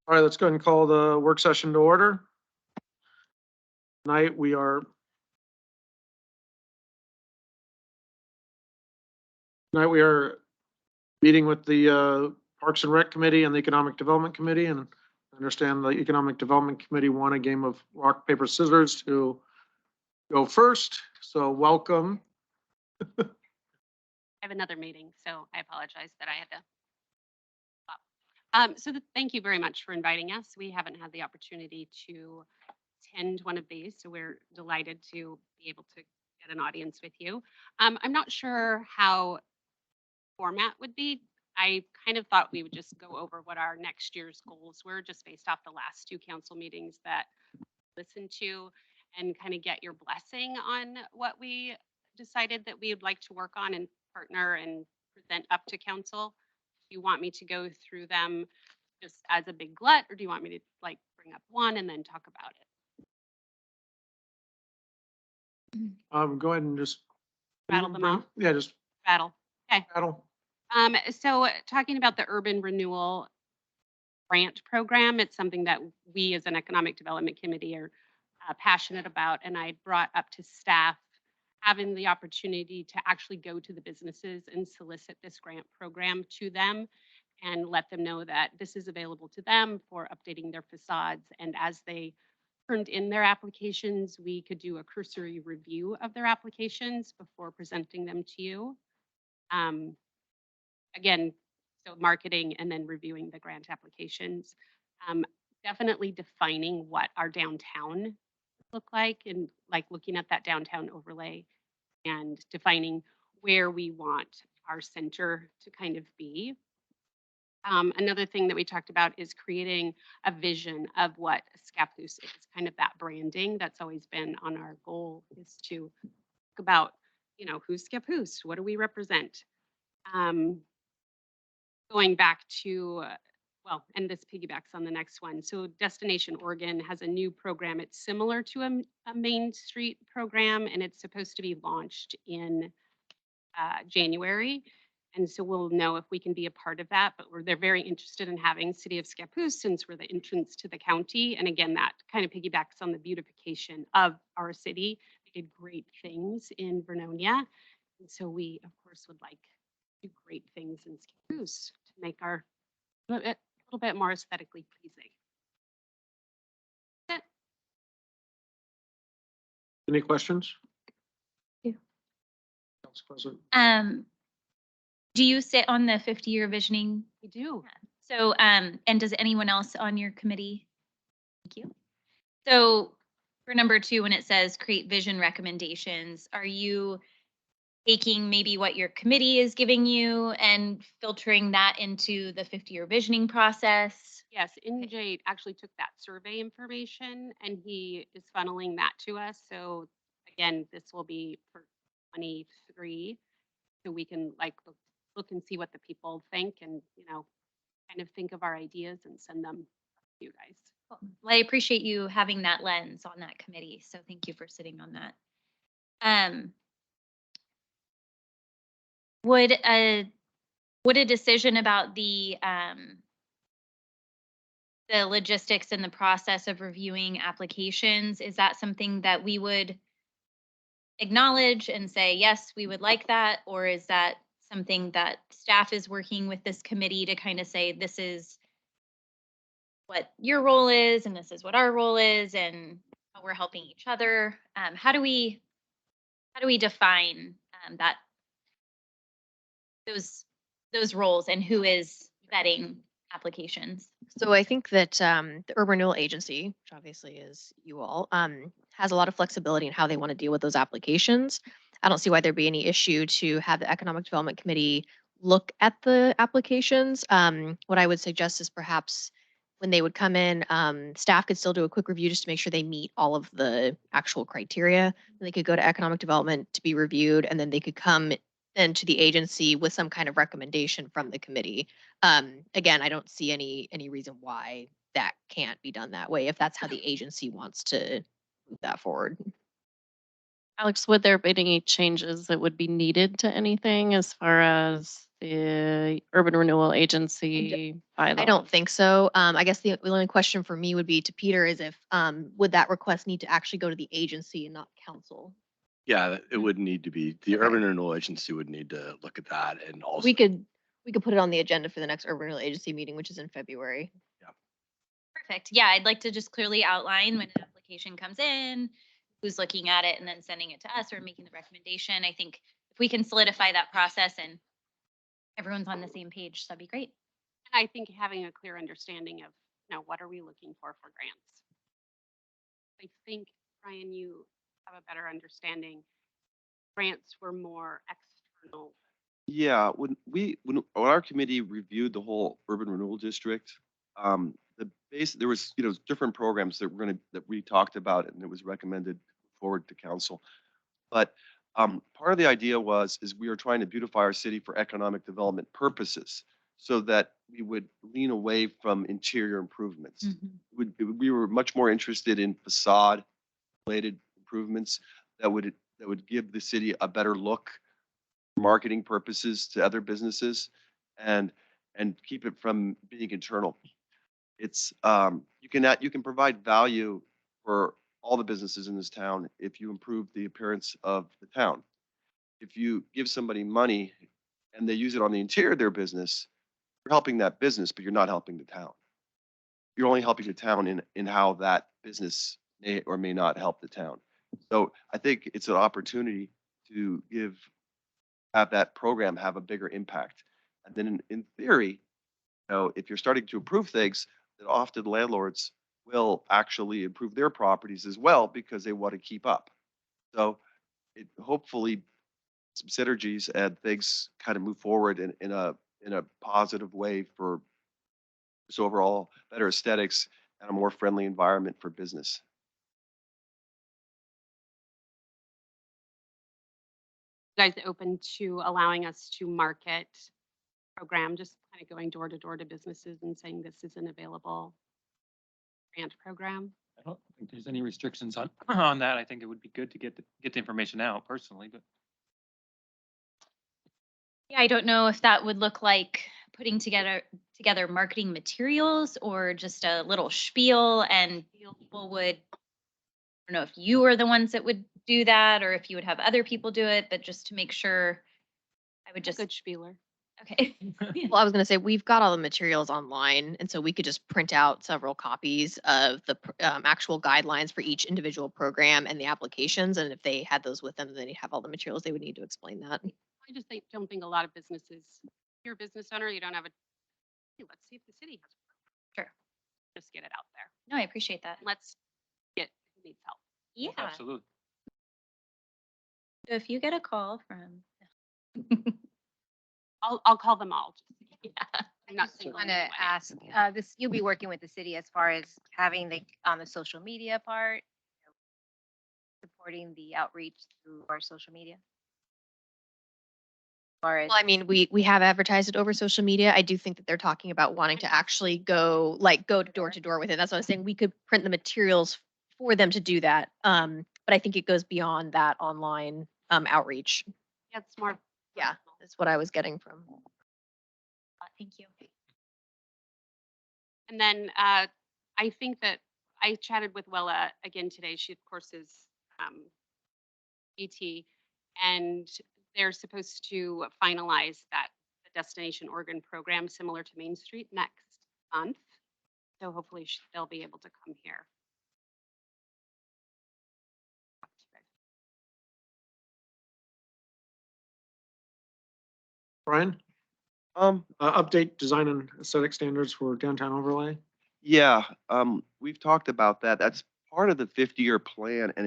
All right, let's go ahead and call the work session to order. Tonight we are meeting with the Parks and Rec Committee and the Economic Development Committee, and I understand the Economic Development Committee won a game of rock, paper, scissors to go first. So welcome. I have another meeting, so I apologize that I had to stop. Thank you very much for inviting us. We haven't had the opportunity to attend one of these, so we're delighted to be able to get an audience with you. I'm not sure how format would be. I kind of thought we would just go over what our next year's goals were, just based off the last two council meetings that I listened to, and kind of get your blessing on what we decided that we would like to work on and partner and present up to council. Do you want me to go through them just as a big glut, or do you want me to like bring up one and then talk about it? Go ahead and just Rattle them off? Yeah, just Rattle. Okay. rattle. So talking about the urban renewal grant program, it's something that we as an economic development committee are passionate about. And I brought up to staff having the opportunity to actually go to the businesses and solicit this grant program to them and let them know that this is available to them for updating their facades. And as they turned in their applications, we could do a cursory review of their applications before presenting them to you. Um, Again, so marketing and then reviewing the grant applications. Um, Definitely defining what our downtown look like, and like looking at that downtown overlay and defining where we want our center to kind of be. Another thing that we talked about is creating a vision of what Scappoose is, kind of that branding that's always been on our goal, is to talk about, who's Scappoose, what do we represent? Um, Going back to, well, and this piggybacks on the next one. So Destination Oregon has a new program. It's similar to a Main Street program, and it's supposed to be launched in January. And so we'll know if we can be a part of that. But they're very interested in having City of Scappoose, since we're the entrance to the county. And again, that kind of piggybacks on the beautification of our city. They did great things in Vernonia. And so we, of course, would like to do great things in Scappoose to make our a little bit more aesthetically pleasing. That's it. Any questions? Yeah. Council President. Do you sit on the 50-year visioning? We do. So, and does anyone else on your committee? Thank you. So for number 2, when it says create vision recommendations, are you taking maybe what your committee is giving you and filtering that into the 50-year visioning process? Yes, NJ actually took that survey information and he is funneling that to us. So again, this will be for 23. So we can like look and see what the people think, and kind of think of our ideas and send them to you guys. Well, I appreciate you having that lens on that committee. So thank you for sitting on that. Would a decision about the logistics and the process of reviewing applications, is that something that we would acknowledge and say, yes, we would like that? Or is that something that staff is working with this committee to kind of say, this is what your role is, and this is what our role is, and how we're helping each other? How do we define that those roles, and who is vetting applications? So I think that the Urban Renewal Agency, which obviously is you all, has a lot of flexibility in how they want to deal with those applications. I don't see why there'd be any issue to have the Economic Development Committee look at the applications. What I would suggest is perhaps when they would come in, staff could still do a quick review just to make sure they meet all of the actual criteria. And they could go to Economic Development to be reviewed, and then they could come then to the agency with some kind of recommendation from the committee. Again, I don't see any reason why that can't be done that way if that's how the agency wants to move that forward. Alex, would there be any changes that would be needed to anything as far as the urban renewal agency bylaw. I don't think so. I guess the only question for me would be to Peter is if, would that request need to actually go to the agency and not council? Yeah, it would need to be, the Okay. urban renewal agency would need to look at that and also. We could put it on the agenda for the next urban renewal agency meeting, which is in February. Perfect. Yeah, I'd like to just clearly outline when an application comes in, who's looking at it and then sending it to us or making the recommendation. I think if we can solidify that process and everyone's on the same page, that'd be great. And I think having a clear understanding of, what are we looking for grants? I think, Brian, you have a better understanding. Grants were more external. Yeah, when our committee reviewed the whole urban renewal district, there was, different programs that we talked about and it was recommended forward to council. But part of the idea is we were trying to beautify our city for economic development purposes so that we would lean away from interior improvements. We were much more interested in facade related improvements that would give the city a better look for marketing purposes to other businesses and keep it from being internal. It's you can provide value for all the businesses in this town if you improve the appearance of the town. If you give somebody money and they use it on the interior of their business, you're helping that business, but you're not helping the town. You're only helping the town in how that business may or may not help the town. So I think it's an opportunity to have that program have a bigger impact. And then in theory, if you're starting to improve things, that often landlords will actually improve their properties as well because they want to keep up. So it hopefully some synergies and things kind of move forward in a positive way for just overall better aesthetics and a more friendly environment for business. You guys open to allowing us to market program, just kind of going door to door to businesses and saying this is an available grant program? I don't think there's any restrictions on on that. I think it would be good to get the information out personally, but Yeah, I don't know if that would look like putting together marketing materials or just a little spiel and people would, I don't know if you are the ones that would do that or if you would have other people do it, but just to make sure, I would just, Good spieler. okay. Well, I was gonna say, we've got all the materials online, and so we could just print out several copies of the actual guidelines for each individual program and the applications, and if they had those with them, then they'd have all the materials they would need to explain that. I just don't think a lot of businesses, if you're a business owner, you don't have hey, let's see if the city has a program. Sure. Just get it out there. No, I appreciate that. Let's get who needs help. Yeah. absolutely. So if you get a call from. I'll call them all. Yeah. I'm not just singling want to anyone out. ask, you'll be working with the city as far as having on the social media part, supporting the outreach through our social media? As far as, Well, I mean, we have advertised it over social media. I do think that they're talking about wanting to actually go door to door with it. That's what I was saying. We could print the materials for them to do that. But I think it goes beyond that online outreach. Yeah, it's more. Yeah, that's what I was getting from. Thank you. And then I think that I chatted with Wella again today. She, of course, is ET, and they're supposed to finalize the Destination Oregon program similar to Main Street next month. So hopefully they'll be able to come here. Brian, Um, update design and aesthetic standards for downtown overlay. yeah, we've talked about that. That's part of the 50-year plan and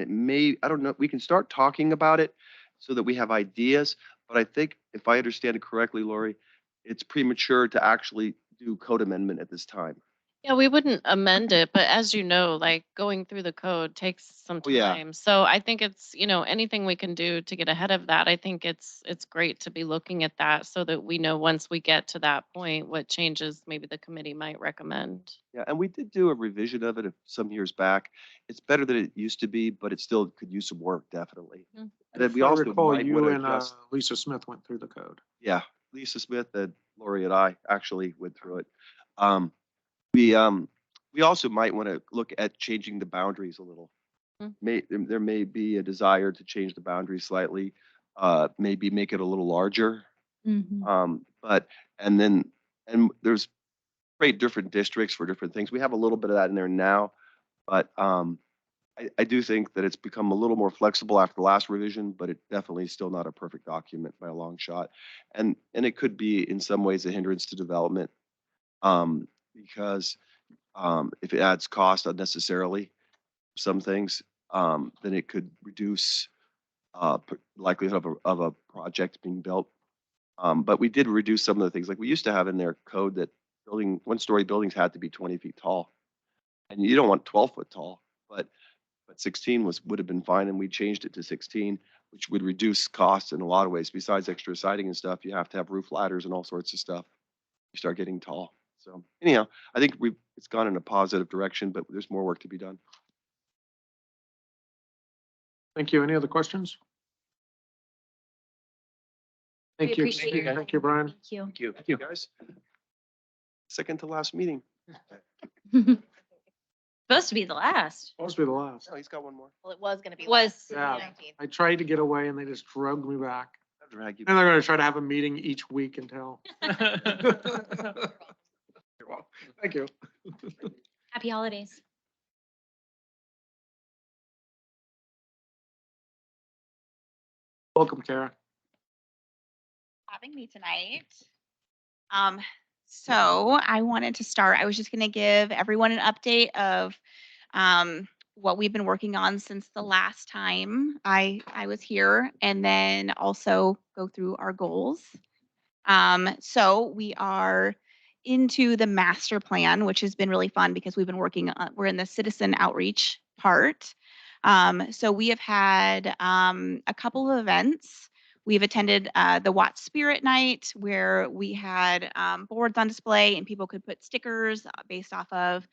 I don't know, we can start talking about it so that we have ideas. But I think if I understand it correctly, Lori, it's premature to actually do code amendment at this time. Yeah, we wouldn't amend it, but as you know, like going through the code takes some Oh, yeah. time. So I think it's, anything we can do to get ahead of that. I think it's great to be looking at that so that we know once we get to that point, what changes maybe the committee might recommend. Yeah, and we did do a revision of it some years back. It's better than it used to be, but it still could use some work, definitely. Mhm. And then we If I also recall, might you wanna and adjust. Lisa Smith went through the code. Yeah, Lisa Smith and Lori and I actually went through it. Um, we also might want to look at changing the boundaries a little. There may be a desire to change the boundaries slightly, maybe make it a little larger. But, and there's create different districts for different things. We have a little bit of that in there now, but, I do think that it's become a little more flexible after the last revision, but it definitely is still not a perfect document by a long shot. And it could be in some ways a hindrance to development, because, if it adds cost unnecessarily, some things, then it could reduce, likelihood of a project being built. But we did reduce some of the things, like we used to have in their code that one-story buildings had to be 20 feet tall. And you don't want 12-foot tall, but 16 would have been fine, and we changed it to 16, which would reduce costs in a lot of ways. Besides extra siding and stuff, you have to have roof ladders and all sorts of stuff. You start getting tall. So anyhow, I think it's gone in a positive direction, but there's more work to be done. Thank you. Any other questions? We Thank you. appreciate your Thank you, Brian. Thank you. Thank you, guys. Second to last meeting. Supposed to be the last. Supposed to be the last. Oh, he's got one more. Well, it was gonna be. Was- last, Yeah. 19th. I tried to get away and they just drugged me back. I'll drag you. And they're gonna try to have a meeting each week until. You're welcome. Thank you. Happy holidays. Welcome, Kara. Having me tonight. So I wanted to start, I was just gonna give everyone an update of what we've been working on since the last time I was here, and then also go through our goals. So we are into the master plan, which has been really fun because we've been working on, we're in the citizen outreach part. So we have had a couple of events. We've attended the Watts Spirit Night, where we had boards on display and people could put stickers based off of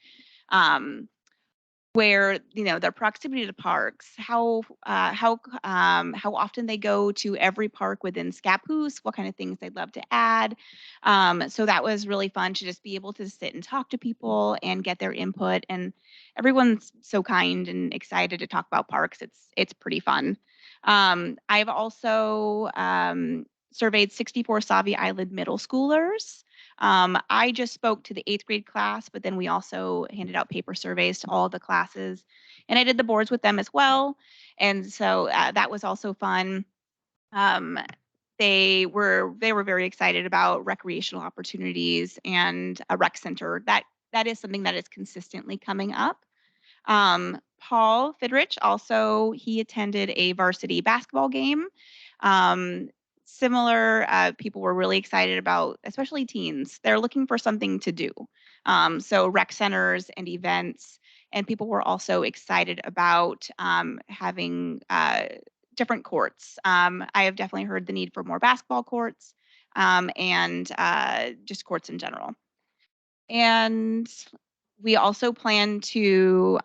where, you know, their proximity to parks, how often they go to every park within Scappoose, what kind of things they'd love to add. So that was really fun to just be able to sit and talk to people and get their input. And everyone's so kind and excited to talk about parks. It's pretty fun. I've also surveyed 64 Savi Island middle schoolers. I just spoke to the 8th grade class, but then we also handed out paper surveys to all the classes, and I did the boards with them as well. And so that was also fun. They were very excited about recreational opportunities and a rec center. That is something that is consistently coming up. Paul Fidrich also, he attended a varsity basketball game. Similar, people were really excited about, especially teens, they're looking for something to do. So rec centers and events, and people were also excited about having different courts. I have definitely heard the need for more basketball courts and just courts in general. And we also plan to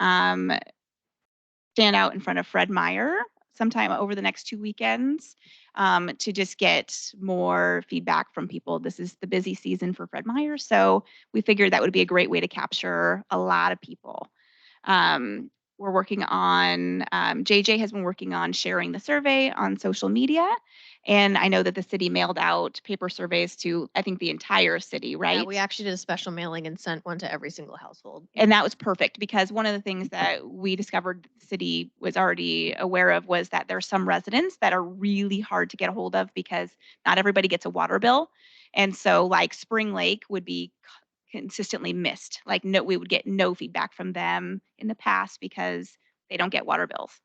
stand out in front of Fred Meyer sometime over the next 2 weekends to just get more feedback from people. This is the busy season for Fred Meyer, so we figured that would be a great way to capture a lot of people. We're working on, JJ has been working on sharing the survey on social media. And I know that the city mailed out paper surveys to, I think, the entire city, right? Yeah, we actually did a special mailing and sent one to every single household. And that was perfect because one of the things that we discovered the city was already aware of was that there are some residents that are really hard to get a hold of because not everybody gets a water bill. And so like Spring Lake would be consistently missed. Like no, we would get no feedback from them in the past because they don't get water bills.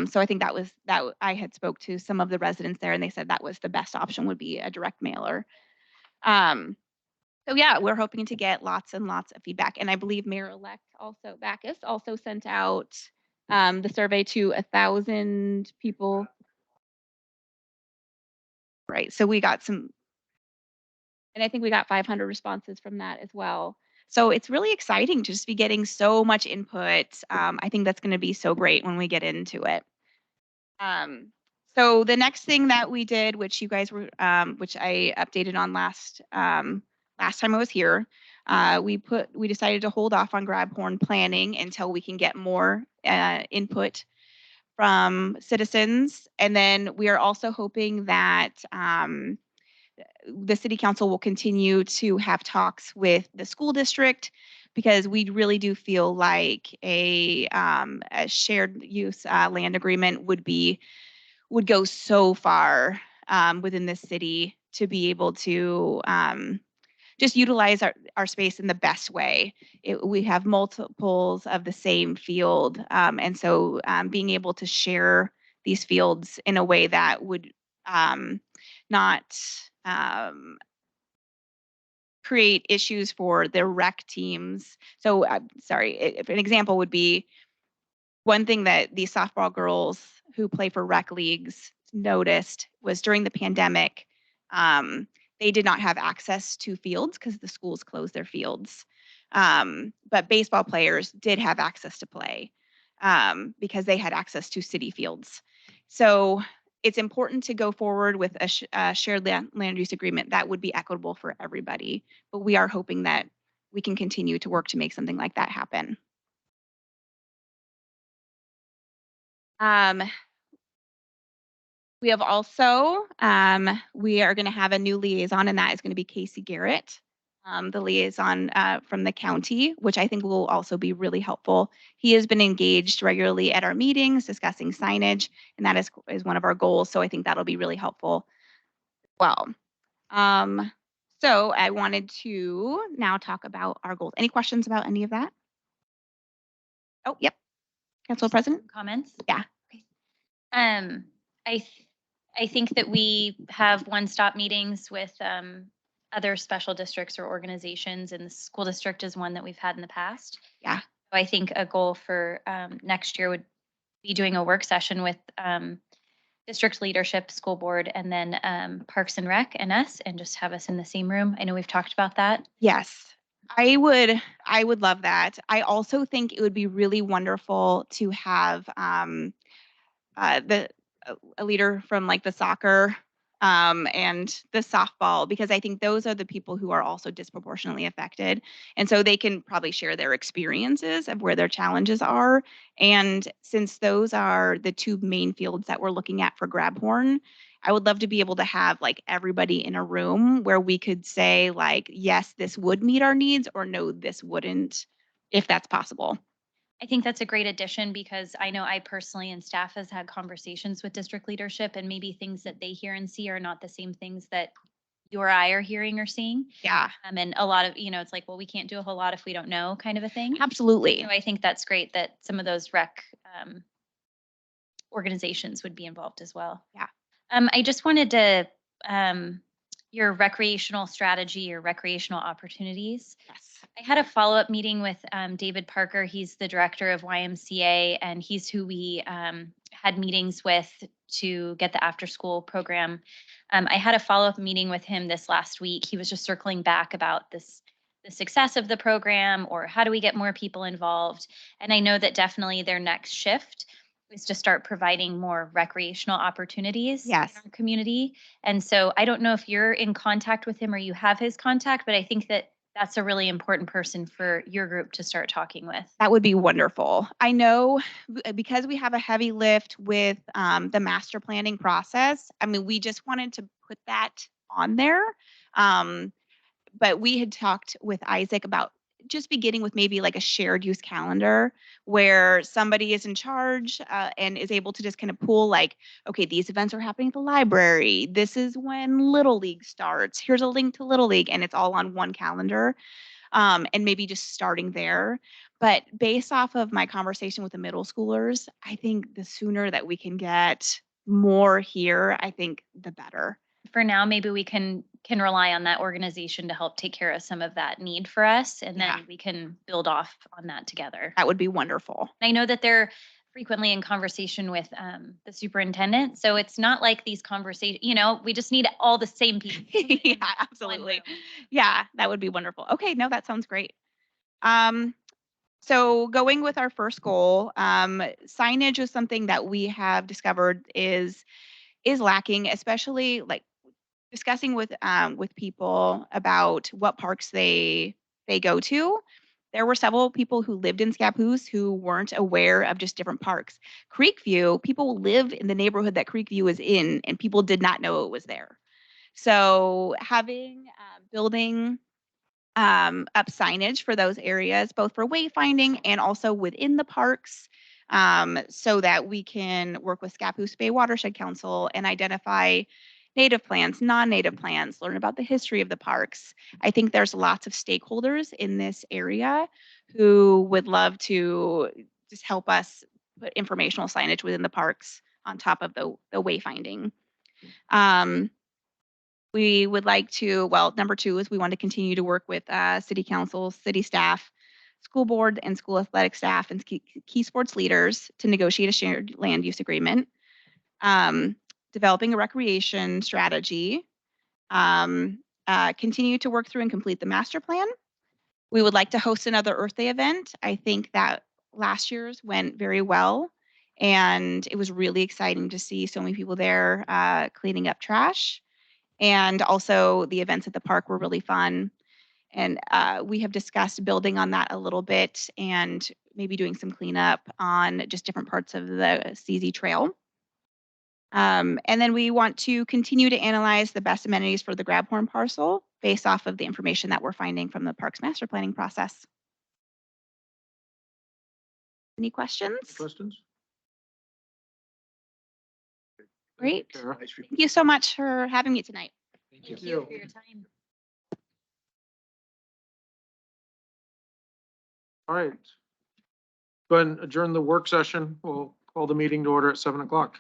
So I think that I had spoke to some of the residents there and they said that was the best option would be a direct mailer. So yeah, we're hoping to get lots and lots of feedback. And I believe Mayor-elect also Backus also sent out the survey to 1,000 people. Right. So we got some, and I think we got 500 responses from that as well. So it's really exciting to just be getting so much input. I think that's going to be so great when we get into it. So the next thing that we did, which you guys were, which I updated on last time I was here, we decided to hold off on Grabhorn planning until we can get more input from citizens. And then we are also hoping that the city council will continue to have talks with the school district, because we really do feel like a shared use land agreement would go so far within the city to be able to just utilize our space in the best way. We have multiples of the same field. And so being able to share these fields in a way that would not create issues for the rec teams. So sorry, if an example would be, one thing that these softball girls who play for rec leagues noticed was during the pandemic, they did not have access to fields because the schools closed their fields. But baseball players did have access to play because they had access to city fields. So it's important to go forward with a shared land use agreement that would be equitable for everybody. But we are hoping that we can continue to work to make something like that happen. We have also, we are going to have a new liaison, and that is going to be Casey Garrett, the liaison from the county, which I think will also be really helpful. He has been engaged regularly at our meetings discussing signage, and that is one of our goals. So I think that'll be really helpful. Well, so I wanted to now talk about our goals. Any questions about any of that? Oh, yep. Council President? Comments? Yeah. Okay. I think that we have one-stop meetings with other special districts or organizations, and the school district is one that we've had in the past. Yeah. So I think a goal for next year would be doing a work session with district leadership, school board, and then Parks and Rec and us, and just have us in the same room. I know we've talked about that. Yes. I would love that. I also think it would be really wonderful to have a leader from like the soccer and the softball, because I think those are the people who are also disproportionately affected. And so they can probably share their experiences of where their challenges are. And since those are the two main fields that we're looking at for Grabhorn, I would love to be able to have like everybody in a room where we could say like, yes, this would meet our needs, or no, this wouldn't, if that's possible. I think that's a great addition, because I know I personally and staff has had conversations with district leadership, and maybe things that they hear and see are not the same things that you or I are hearing or seeing. Yeah, And a lot of, it's like, well, we can't do a whole lot if we don't know, kind of a thing. absolutely. So I think that's great that some of those rec organizations would be involved as well. Yeah. I just wanted to, your recreational strategy or recreational opportunities. Yes. I had a follow-up meeting with David Parker. He's the director of YMCA, and he's who we had meetings with to get the after-school program. I had a follow-up meeting with him this last week. He was just circling back about the success of the program, or how do we get more people involved. And I know that definitely their next shift is to start providing more recreational opportunities Yes. in our community. And so I don't know if you're in contact with him or you have his contact, but I think that that's a really important person for your group to start talking with. That would be wonderful. I know because we have a heavy lift with the master planning process. I mean, we just wanted to put that on there. But we had talked with Isaac about just beginning with maybe like a shared use calendar where somebody is in charge and is able to just kind of pull like, okay, these events are happening at the library. This is when Little League starts. Here's a link to Little League, and it's all on one calendar. And maybe just starting there. But based off of my conversation with the middle schoolers, I think the sooner that we can get more here, I think the better. For now, maybe we can rely on that organization to help take care of some of that need for us, and then Yeah. we can build off on that together. That would be wonderful. I know that they're frequently in conversation with the superintendent, so it's not like these conversations, we just need all the same people. Yeah, absolutely. Yeah, that would be wonderful. Okay, no, that sounds great. So going with our first goal, signage is something that we have discovered is is lacking, especially like discussing with people about what parks they go to. There were several people who lived in Scappoose who weren't aware of just different parks. Creekview, people live in the neighborhood that Creekview is in, and people did not know it was there. So having building up signage for those areas, both for wayfinding and also within the parks, so that we can work with Scappoose Bay Watershed Council and identify native plants, non-native plants, learn about the history of the parks. I think there's lots of stakeholders in this area who would love to just help us put informational signage within the parks on top of the wayfinding. We would like to, well, number two is we want to continue to work with city council, city staff, school board and school athletic staff and key sports leaders to negotiate a shared land use agreement. Developing a recreation strategy, continue to work through and complete the master plan. We would like to host another Earth Day event. I think that last year's went very well, and it was really exciting to see so many people there cleaning up trash. And also the events at the park were really fun. And we have discussed building on that a little bit and maybe doing some cleanup on just different parts of the CZ Trail. And then we want to continue to analyze the best amenities for the Grabhorn parcel based off of the information that we're finding from the parks master planning process. Any questions? Questions? Great. Kara? Thank you so much for having me tonight. Thank you. For your time. All right. Go ahead and adjourn the work session. We'll call the meeting to order at 7 o'clock.